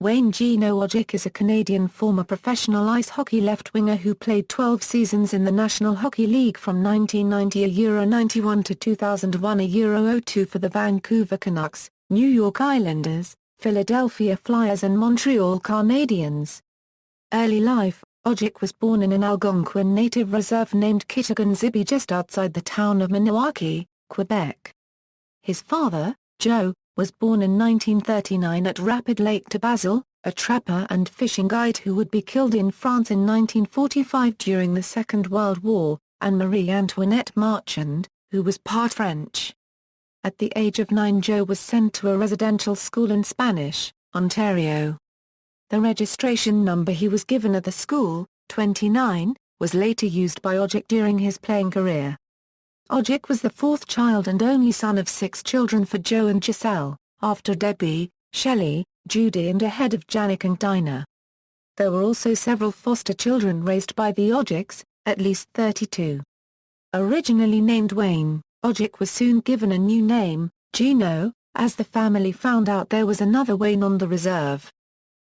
Wayne Gino Odjick is a Canadian former professional ice hockey left-winger who played 12 seasons in the National Hockey League from 1990 91 to 2001 02 for the Vancouver Canucks, New York Islanders, Philadelphia Flyers and Montreal Canadiens. Early life: Odjick was born in an Algonquin native reserve named Kitigan-Zibi just outside the town of Maniwaki, Quebec. His father, Joe, was born in 1939 at Rapid Lake to Basil, a trapper and fishing guide who would be killed in France in 1945 during the Second World War, and Marie Antoinette Marchand, who was part French. At the age of 9, Joe was sent to a residential school in Spanish, Ontario. The registration number he was given at the school, 29, was later used by Odjick during his playing career. Odjick was the fourth child and only son of 6 children for Joe and Giselle, after Debbie, Shelley, Judy and ahead of Janik and Dinah. There were also several foster children raised by the Odjicks, at least 32. Originally named Wayne, Odjick was soon given a new name, Gino, as the family found out there was another Wayne on the reserve.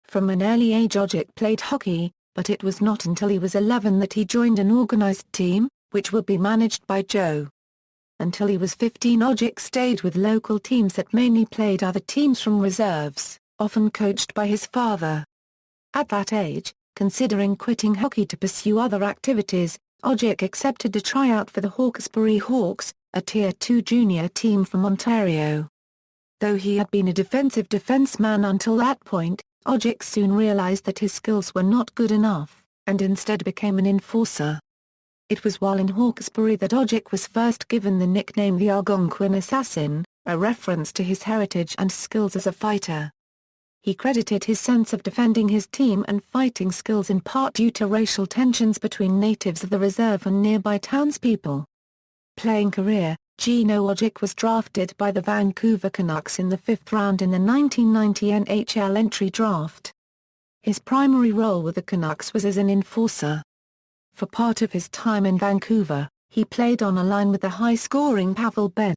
From an early age Odjick played hockey, but it was not until he was 11 that he joined an organized team, which would be managed by Joe. Until he was 15, Odjick stayed with local teams that mainly played other teams from reserves, often coached by his father. At that age, considering quitting hockey to pursue other activities, Odjick accepted a tryout for the Hawkesbury Hawks, a Tier 2 junior team from Ontario. Though he had been a defensive defenseman until that point, Odjick soon realized that his skills were not good enough, and instead became an enforcer. It was while in Hawkesbury that Odjick was first given the nickname the Algonquin Assassin, a reference to his heritage and skills as a fighter. He credited his sense of defending his team and fighting skills in part due to racial tensions between natives of the reserve and nearby townspeople. Playing career: Gino Odjick was drafted by the Vancouver Canucks in the 5th round in the 1990 NHL entry draft. His primary role with the Canucks was as an enforcer. For part of his time in Vancouver, he played on a line with the high-scoring Pavel Benn.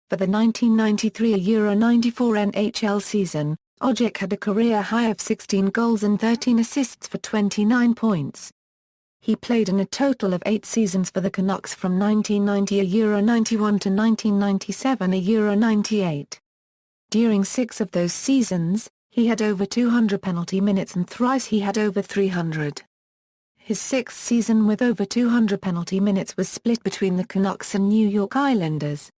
For the 1993-94 NHL season, Odjick had a career high of 16 goals and 13 assists for 29 points. He played in a total of 8 seasons for the Canucks from 1990-91 to 1997-98. During 6 of those seasons, he had over 200 penalty minutes and thrice he had over 300. His 6th season with over 200 penalty minutes was split between the Canucks and New York Islanders.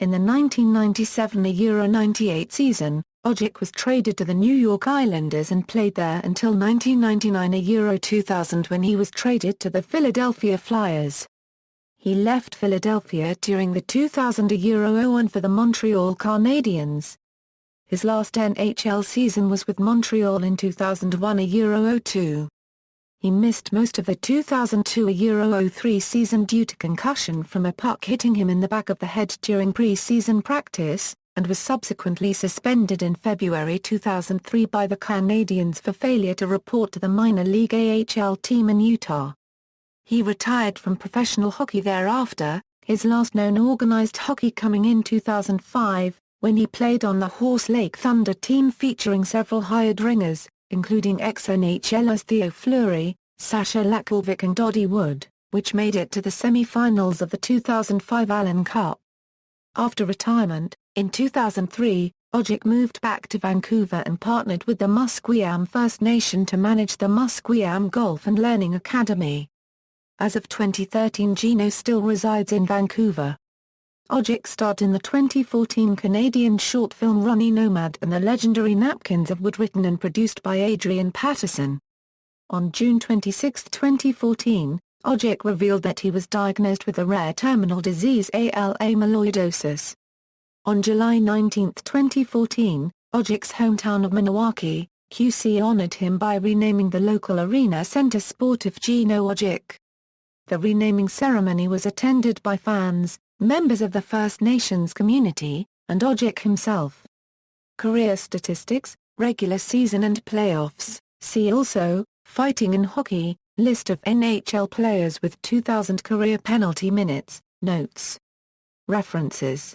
In the 1997-98 season, Odjick was traded to the New York Islanders and played there until 1999-2000 when he was traded to the Philadelphia Flyers. He left Philadelphia during the 2000-01 for the Montreal Canadiens. His last NHL season was with Montreal in 2001-02. He missed most of the 2002-03 season due to concussion from a puck hitting him in the back of the head during pre-season practice, and was subsequently suspended in February 2003 by the Canadiens for failure to report to the minor league AHL team in Utah. He retired from professional hockey thereafter, his last known organized hockey coming in 2005, when he played on the Horse Lake Thunder team featuring several hired ringers, including ex-NHLers Theo Fleury, Sasha Lakovic and Doddy Wood, which made it to the semi-finals of the 2005 Allen Cup. After retirement, in 2003, Odjick moved back to Vancouver and partnered with the Musqueam First Nation to manage the Musqueam Golf and Learning Academy. As of 2013, Gino still resides in Vancouver. Odjick starred in the 2014 Canadian short film Ronnie Nomad and the Legendary Napkins of Wood, written and produced by Adrian Patterson. On June 26, 2014, Odjick revealed that he was diagnosed with a rare terminal disease, ALA amyloidosis. On July 19, 2014, Odjick's hometown of Maniwaki, QC honored him by renaming the local arena Centre Sportif Gino Odjick. The renaming ceremony was attended by fans, members of the First Nations community, and Odjick himself. Career statistics, regular season and playoffs. See also, Fighting in Hockey, list of NHL players with 2,000 career penalty minutes, notes. References